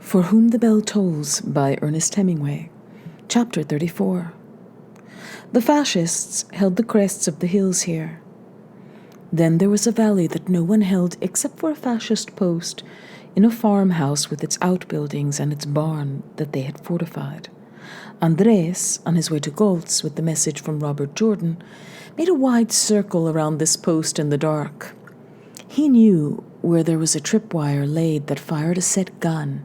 For Whom the Bell Tolls by Ernest Hemingway. Chapter 34. The fascists held the crests of the hills here. Then there was a valley that no one held except for a fascist post in a farmhouse with its outbuildings and its barn that they had fortified. Andres, on his way to Goltz with the message from Robert Jordan, made a wide circle around this post in the dark. He knew where there was a tripwire laid that fired a set gun,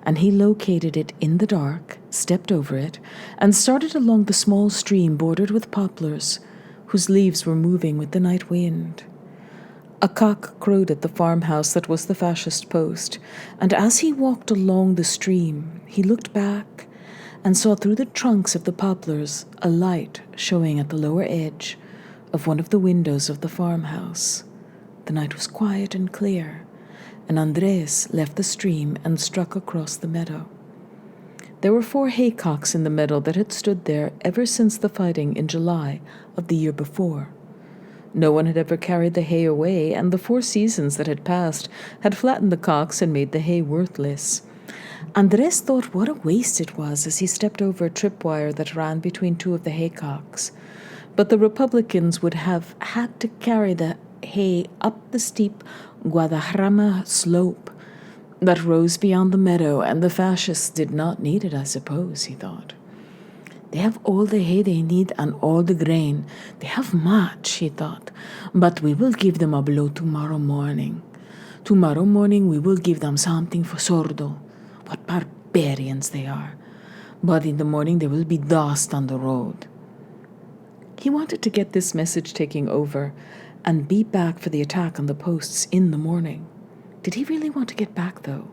and he located it in the dark, stepped over it, and started along the small stream bordered with poplars, whose leaves were moving with the night wind. A cock crowed at the farmhouse that was the fascist post, and as he walked along the stream, he looked back and saw through the trunks of the poplars a light showing at the lower edge of one of the windows of the farmhouse. The night was quiet and clear, and Andres left the stream and struck across the meadow. There were 4 haycocks in the meadow that had stood there ever since the fighting in July of the year before. No one had ever carried the hay away, and the 4 seasons that had passed had flattened the cocks and made the hay worthless. Andres thought what a waste it was as he stepped over a tripwire that ran between 2 of the haycocks. But the Republicans would have had to carry the hay up the steep Guadarrama slope that rose beyond the meadow, and the fascists did not need it, I suppose, he thought. They have all the hay they need and all the grain. They have much, he thought, but we will give them a blow tomorrow morning. Tomorrow morning we will give them something for Sordo. What barbarians they are. But in the morning there will be dust on the road. He wanted to get this message taking over and be back for the attack on the posts in the morning. Did he really want to get back, though?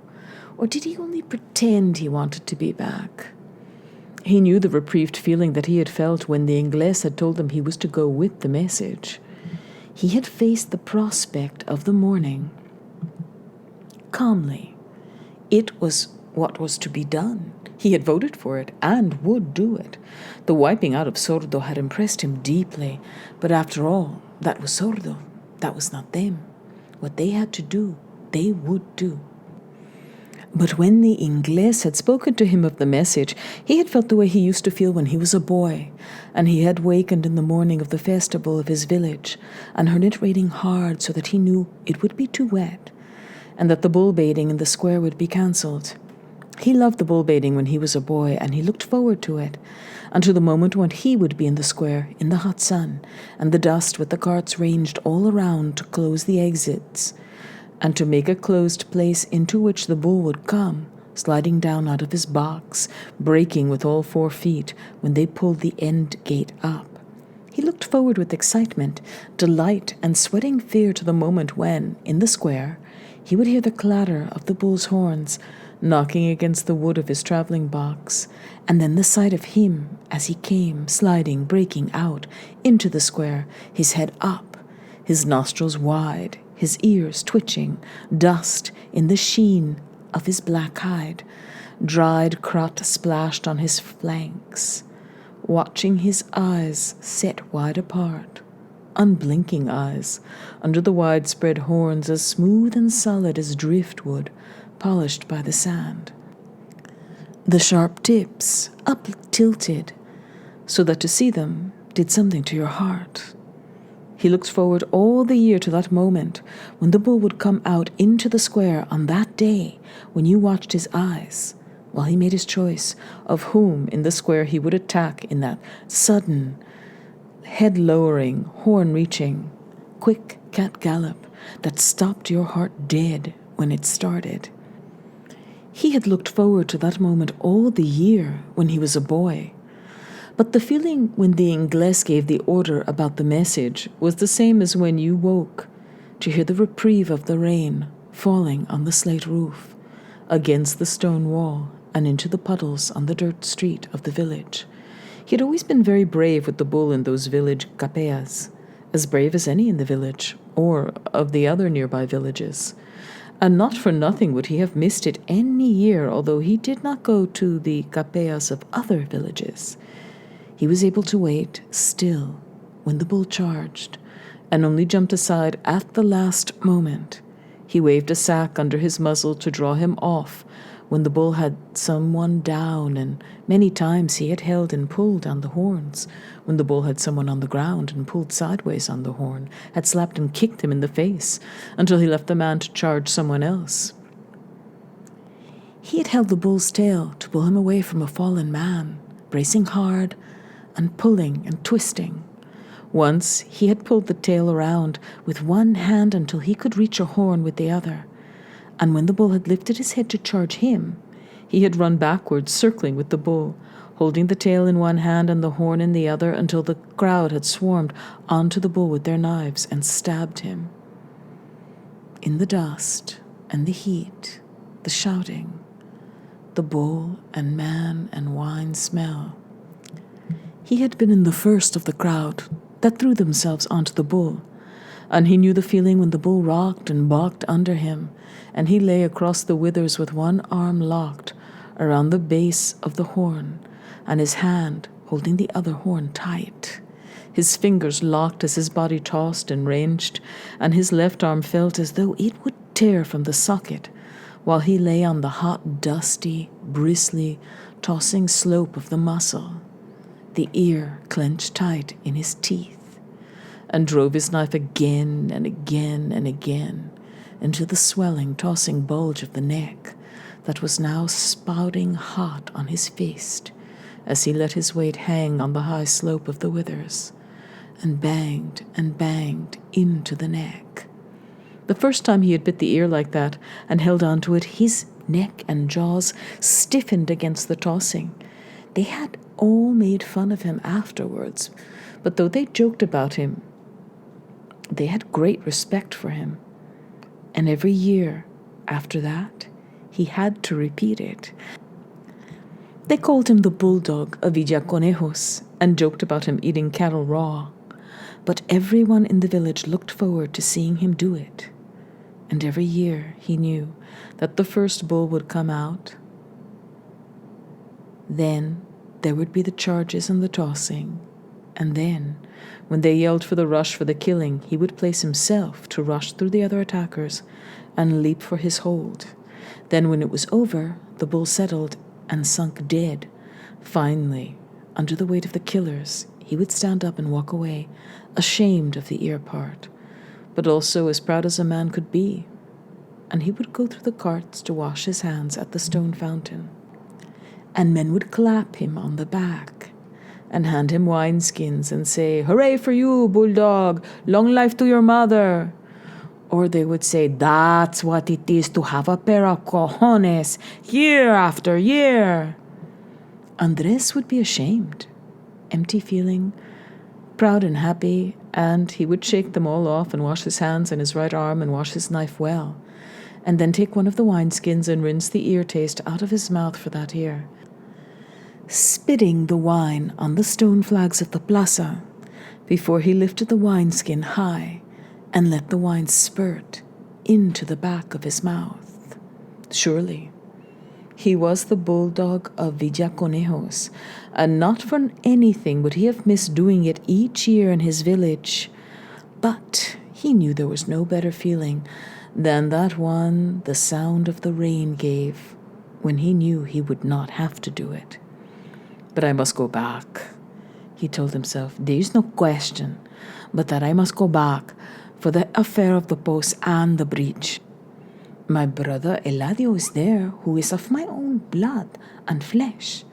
Or did he only pretend he wanted to be back? He knew the reprieved feeling that he had felt when the Inglés had told him he was to go with the message. He had faced the prospect of the morning calmly. It was what was to be done. He had voted for it and would do it. The wiping out of Sordo had impressed him deeply, but after all, that was Sordo. That was not them. What they had to do, they would do. But when the Inglés had spoken to him of the message, he had felt the way he used to feel when he was a boy, and he had wakened in the morning of the festival of his village and heard it raining hard so that he knew it would be too wet, and that the bull baiting in the square would be cancelled. He loved the bull baiting when he was a boy, and he looked forward to it, until the moment when he would be in the square, in the hot sun, and the dust with the carts ranged all around to close the exits, and to make a closed place into which the bull would come, sliding down out of his box, braking with all 4 feet when they pulled the end gate up. He looked forward with excitement, delight, and sweating fear to the moment when, in the square, he would hear the clatter of the bull's horns knocking against the wood of his traveling box, and then the sight of him as he came, sliding, breaking out into the square, his head up, his nostrils wide, his ears twitching, dust in the sheen of his black hide, dried crot splashed on his flanks, watching his eyes set wide apart, unblinking eyes, under the widespread horns as smooth and solid as driftwood, polished by the sand. The sharp tips up-tilted, so that to see them did something to your heart. He looked forward all the year to that moment when the bull would come out into the square on that day when you watched his eyes, while he made his choice of whom in the square he would attack in that sudden, head-lowering, horn-reaching, quick cat gallop that stopped your heart dead when it started. He had looked forward to that moment all the year when he was a boy. But the feeling when the Inglés gave the order about the message was the same as when you woke to hear the reprieve of the rain falling on the slate roof, against the stone wall, and into the puddles on the dirt street of the village. He had always been very brave with the bull in those village capeas, as brave as any in the village, or of the other nearby villages. And not for nothing would he have missed it any year, although he did not go to the capeas of other villages. He was able to wait still when the bull charged, and only jumped aside at the last moment. He waved a sack under his muzzle to draw him off when the bull had someone down, and many times he had held and pulled on the horns, when the bull had someone on the ground and pulled sideways on the horn, had slapped and kicked him in the face, until he left the man to charge someone else. He had held the bull's tail to pull him away from a fallen man, bracing hard and pulling and twisting. Once he had pulled the tail around with one hand until he could reach a horn with the other, and when the bull had lifted his head to charge him, he had run backwards, circling with the bull, holding the tail in one hand and the horn in the other, until the crowd had swarmed onto the bull with their knives and stabbed him. In the dust and the heat, the shouting, the bull and man and wine smell, he had been in the first of the crowd that threw themselves onto the bull, and he knew the feeling when the bull rocked and balked under him, and he lay across the withers with one arm locked around the base of the horn, and his hand holding the other horn tight. His fingers locked as his body tossed and ranged, and his left arm felt as though it would tear from the socket, while he lay on the hot, dusty, bristly, tossing slope of the muscle, the ear clenched tight in his teeth, and drove his knife again and again and again into the swelling, tossing bulge of the neck that was now spouting hot on his fist as he let his weight hang on the high slope of the withers, and banged into the neck. The first time he had bit the ear like that and held on to it, his neck and jaws stiffened against the tossing. They had all made fun of him afterwards, but though they joked about him, they had great respect for him. And every year after that, he had to repeat it. They called him the bulldog of Villaconejos and joked about him eating cattle raw. But everyone in the village looked forward to seeing him do it. And every year he knew that the first bull would come out. Then there would be the charges and the tossing. And then, when they yelled for the rush for the killing, he would place himself to rush through the other attackers and leap for his hold. Then when it was over, the bull settled and sunk dead. Finally, under the weight of the killers, he would stand up and walk away, ashamed of the ear part, but also as proud as a man could be. And he would go through the carts to wash his hands at the stone fountain. And men would clap him on the back and hand him wineskins and say, "Hooray for you, bulldog! Long life to your mother!" Or they would say, "That's what it is to have a pair of cojones year after year." Andres would be ashamed, empty feeling, proud and happy, and he would shake them all off and wash his hands and his right arm and wash his knife well, and then take one of the wineskins and rinse the ear taste out of his mouth for that ear, spitting the wine on the stone flags of the plaza before he lifted the wineskin high and let the wine spurt into the back of his mouth. Surely, he was the bulldog of Villaconejos, and not for anything would he have missed doing it each year in his village. But he knew there was no better feeling than that one the sound of the rain gave, when he knew he would not have to do it. "But I must go back," he told himself. "There is no question but that I must go back for the affair of the post and the breach. My brother Eladio is there, who is of my own blood and flesh.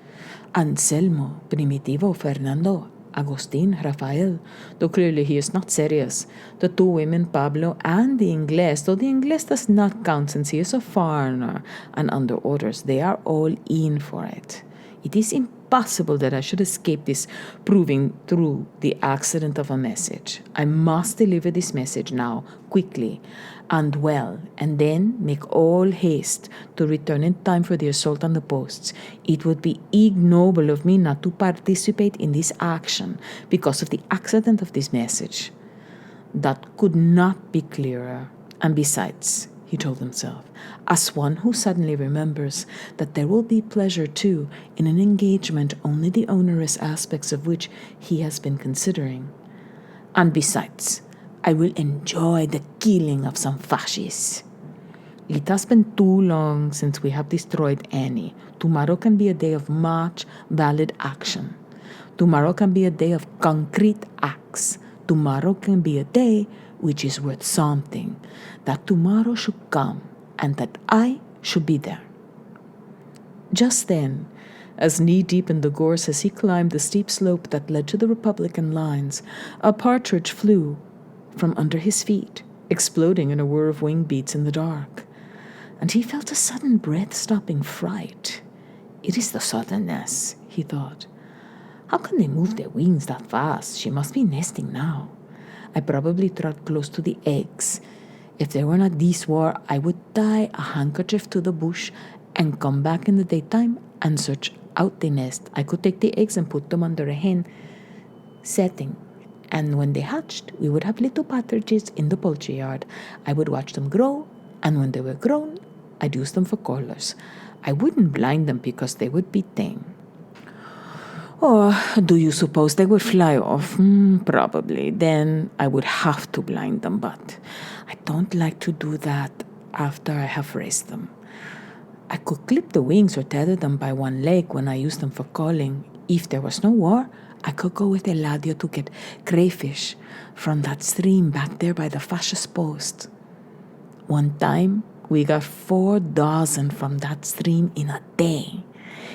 Anselmo, Primitivo, Fernando, Agustin, Rafael, though clearly he is not serious. The two women, Pablo and the Inglés, though the Inglés does not count since he is a foreigner and under orders, they are all in for it. It is impossible that I should escape this proving through the accident of a message. I must deliver this message now, quickly and well, and then make all haste to return in time for the assault on the posts. It would be ignoble of me not to participate in this action because of the accident of this message. That could not be clearer. And besides," he told himself, as one who suddenly remembers that there will be pleasure too in an engagement only the onerous aspects of which he has been considering. "And besides, I will enjoy the killing of some fascists." It has been too long since we have destroyed any. Tomorrow can be a day of much valid action. Tomorrow can be a day of concrete acts. Tomorrow can be a day which is worth something. That tomorrow should come and that I should be there. Just then, as knee-deep in the gorse as he climbed the steep slope that led to the Republican lines, a partridge flew from under his feet, exploding in a whir of wing beats in the dark. And he felt a sudden breath-stopping fright. It is the suddenness, he thought. How can they move their wings that fast? She must be nesting now. I probably trod close to the eggs. If there were not this war, I would tie a handkerchief to the bush and come back in the daytime and search out the nest. I could take the eggs and put them under a hen setting. And when they hatched, we would have little partridges in the poultry yard. I would watch them grow, and when they were grown, I'd use them for collars. I wouldn't blind them because they would be tame. Or do you suppose they would fly off? Probably. Then I would have to blind them, but I don't like to do that after I have raised them. I could clip the wings or tether them by one leg when I use them for calling. If there was no war, I could go with Eladio to get crayfish from that stream back there by the fascist post. One time, we got 4 dozen from that stream in a day.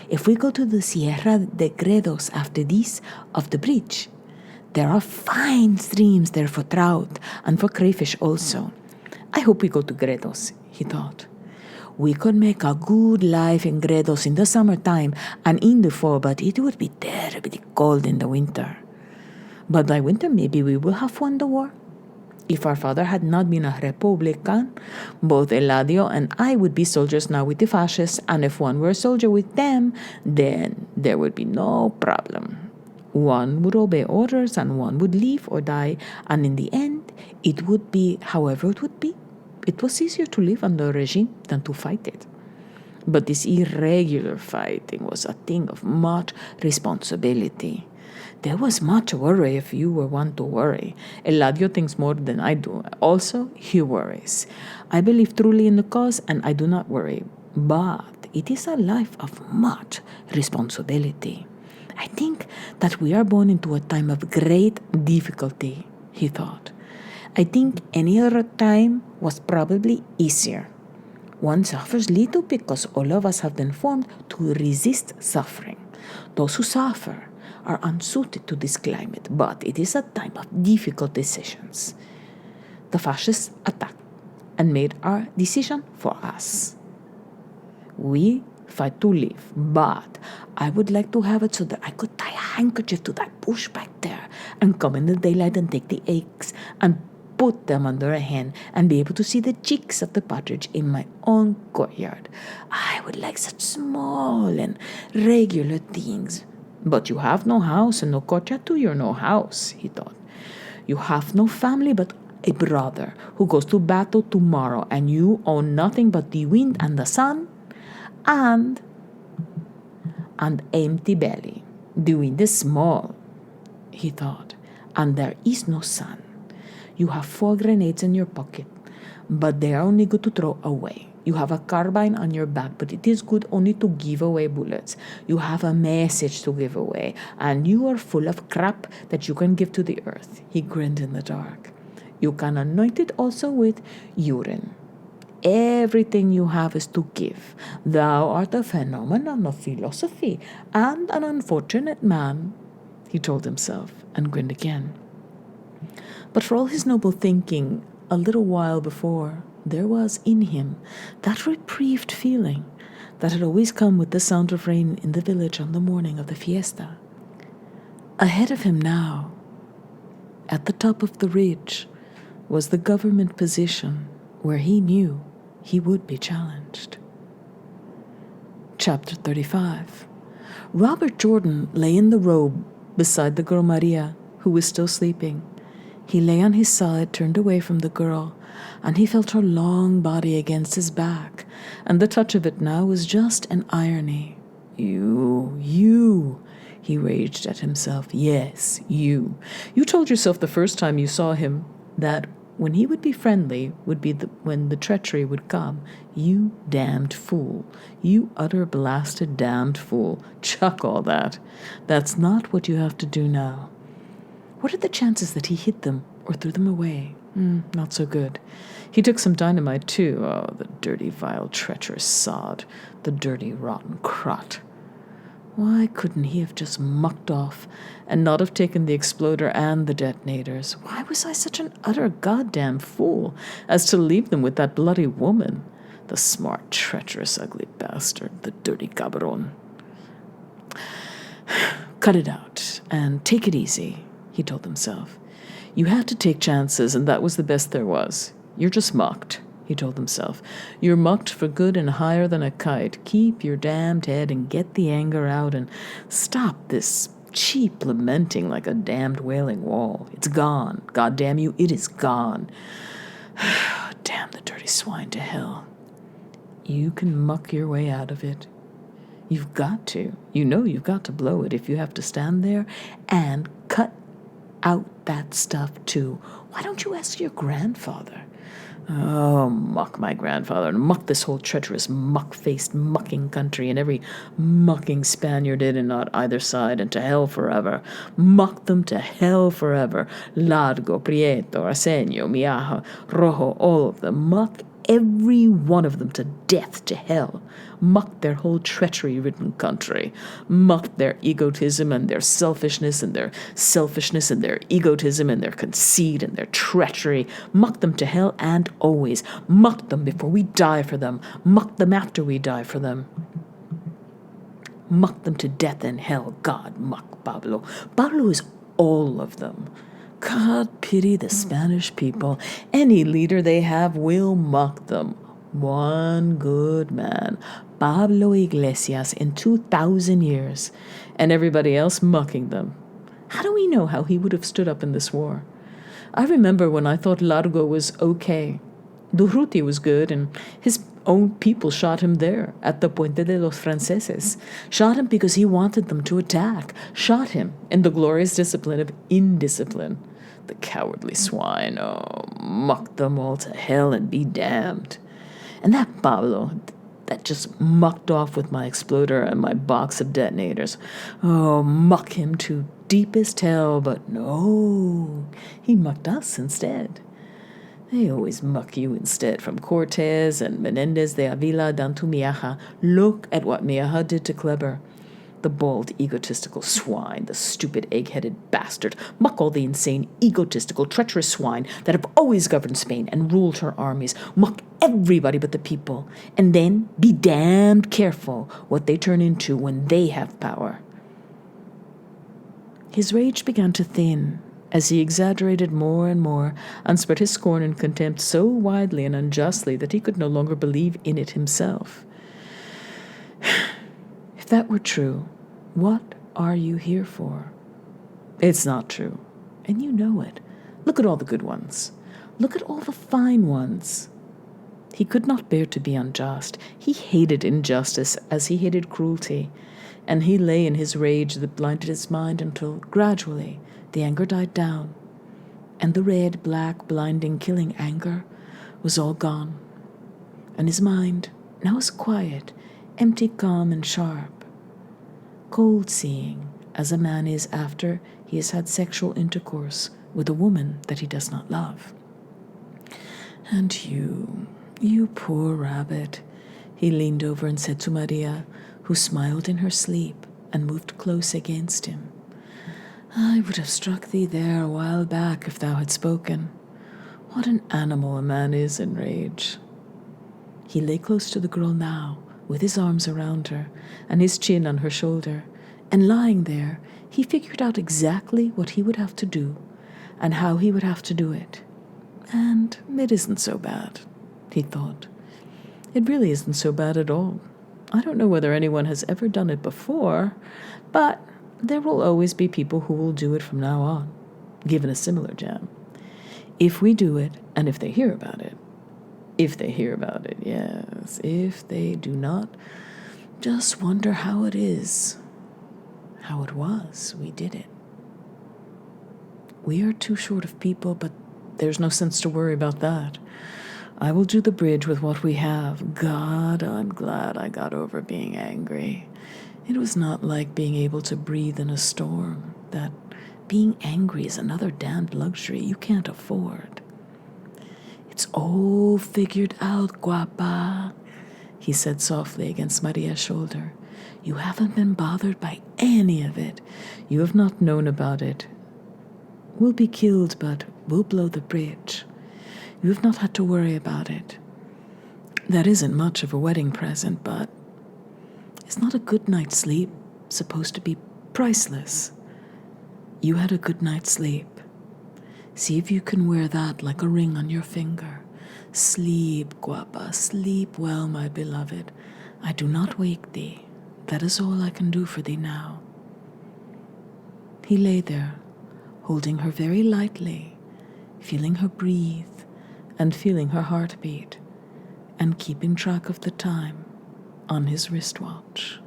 If we go to the Sierra de Gredos after this of the bridge, there are fine streams there for trout and for crayfish also. I hope we go to Gredos, he thought. We could make a good life in Gredos in the summertime and in the fall, but it would be terribly cold in the winter. But by winter, maybe we will have won the war. If our father had not been a Republican, both Eladio and I would be soldiers now with the fascists, and if one were a soldier with them, then there would be no problem. One would obey orders and one would live or die, and in the end, it would be however it would be. It was easier to live under a regime than to fight it. But this irregular fighting was a thing of much responsibility. There was much worry if you were one to worry. Eladio thinks more than I do. Also, he worries. I believe truly in the cause and I do not worry. But it is a life of much responsibility. I think that we are born into a time of great difficulty, he thought. I think any other time was probably easier. One suffers little because all of us have been formed to resist suffering. Those who suffer are unsuited to this climate, but it is a time of difficult decisions. The fascists attacked and made our decision for us. We fight to live, but I would like to have it so that I could tie a handkerchief to that bush back there and come in the daylight and take the eggs and put them under a hen and be able to see the chicks of the partridge in my own courtyard. I would like such small and regular things. But you have no house and no courtyard too. You're no house, he thought. You have no family but a brother who goes to battle tomorrow, and you own nothing but the wind and the sun and empty belly. The wind is small, he thought, and there is no sun. You have 4 grenades in your pocket, but they are only good to throw away. You have a carbine on your back, but it is good only to give away bullets. You have a message to give away, and you are full of crap that you can give to the earth. He grinned in the dark. You can anoint it also with urine. Everything you have is to give. Thou art a phenomenon of philosophy and an unfortunate man, he told himself, and grinned again. But for all his noble thinking, a little while before, there was in him that reprieved feeling that had always come with the sound of rain in the village on the morning of the fiesta. Ahead of him now, at the top of the ridge, was the government position where he knew he would be challenged. Chapter 35. Robert Jordan lay in the robe beside the girl Maria, who was still sleeping. He lay on his side, turned away from the girl, and he felt her long body against his back, and the touch of it now was just an irony. You, he raged at himself. Yes, you. You told yourself the first time you saw him that when he would be friendly would be when the treachery would come. You damned fool. You utter blasted damned fool. Chuck all that. That's not what you have to do now. What are the chances that he hit them or threw them away? Not so good. He took some dynamite, too. Oh, the dirty, vile, treacherous sod. The dirty, rotten crot. Why couldn't he have just mucked off and not have taken the exploder and the detonators? Why was I such an utter goddamn fool as to leave them with that bloody woman? The smart, treacherous, ugly bastard. The dirty cabron. Cut it out and take it easy, he told himself. You had to take chances, and that was the best there was. You're just mucked, he told himself. You're mucked for good and higher than a kite. Keep your damned head and get the anger out and stop this cheap lamenting like a damned wailing wall. It's gone. God damn you, it is gone. Damn the dirty swine to hell. You can muck your way out of it. You've got to. You know you've got to blow it if you have to stand there and cut out that stuff too. Why don't you ask your grandfather? Oh, muck my grandfather, and muck this whole treacherous, muck-faced, mucking country, and every mucking Spaniard in and out either side, and to hell forever. Muck them to hell forever. Largo, Prieto, Arsenio, Miaja, Rojo, all of them. Muck every one of them to death, to hell. Muck their whole treachery-ridden country. Muck their egotism and their selfishness and their egotism and their conceit and their treachery. Muck them to hell and always. Muck them before we die for them. Muck them after we die for them. Muck them to death in hell. God, muck Pablo. Pablo is all of them. God pity the Spanish people. Any leader they have will muck them. One good man, Pablo Iglesias, in 2,000 years, and everybody else mucking them. How do we know how he would have stood up in this war? I remember when I thought Largo was okay. Durruti was good, and his own people shot him there, at the Puente de los Franceses. Shot him because he wanted them to attack. Shot him in the glorious discipline of indiscipline. The cowardly swine, oh, muck them all to hell and be damned. And that Pablo, that just mucked off with my exploder and my box of detonators. Oh, muck him to deepest hell, but no, he mucked us instead. They always muck you instead, from Cortez and Menendez de Avila down to Miaja. Look at what Miaja did to Kleber. The bald, egotistical swine, the stupid, egg-headed bastard. Muck all the insane, egotistical, treacherous swine that have always governed Spain and ruled her armies. Muck everybody but the people. And then be damned careful what they turn into when they have power. His rage began to thin as he exaggerated more and more and spread his scorn and contempt so widely and unjustly that he could no longer believe in it himself. If that were true, what are you here for? It's not true, and you know it. Look at all the good ones. Look at all the fine ones. He could not bear to be unjust. He hated injustice as he hated cruelty, and he lay in his rage that blinded his mind until, gradually, the anger died down, and the red, black, blinding, killing anger was all gone, and his mind now was quiet, empty, calm, and sharp, cold-seeing, as a man is after he has had sexual intercourse with a woman that he does not love. And you poor rabbit, he leaned over and said to Maria, who smiled in her sleep and moved close against him. I would have struck thee there a while back if thou had spoken. What an animal a man is in rage. He lay close to the girl now, with his arms around her and his chin on her shoulder, and lying there, he figured out exactly what he would have to do and how he would have to do it. And it isn't so bad, he thought. It really isn't so bad at all. I don't know whether anyone has ever done it before, but there will always be people who will do it from now on, given a similar jam. If we do it, and if they hear about it. If they hear about it, yes. If they do not, just wonder how it is, how it was we did it. We are too short of people, but There's no sense to worry about that. I will do the bridge with what we have. God, I'm glad I got over being angry. It was not like being able to breathe in a storm. That being angry is another damned luxury you can't afford. It's all figured out, guapa, he said softly against Maria's shoulder. You haven't been bothered by any of it. You have not known about it. We'll be killed, but we'll blow the bridge. You have not had to worry about it. That isn't much of a wedding present, but is not a good night's sleep supposed to be priceless? You had a good night's sleep. See if you can wear that like a ring on your finger. Sleep, guapa, sleep well, my beloved. I do not wake thee. That is all I can do for thee now. He lay there, holding her very lightly, feeling her breathe and feeling her heartbeat, and keeping track of the time on his wristwatch.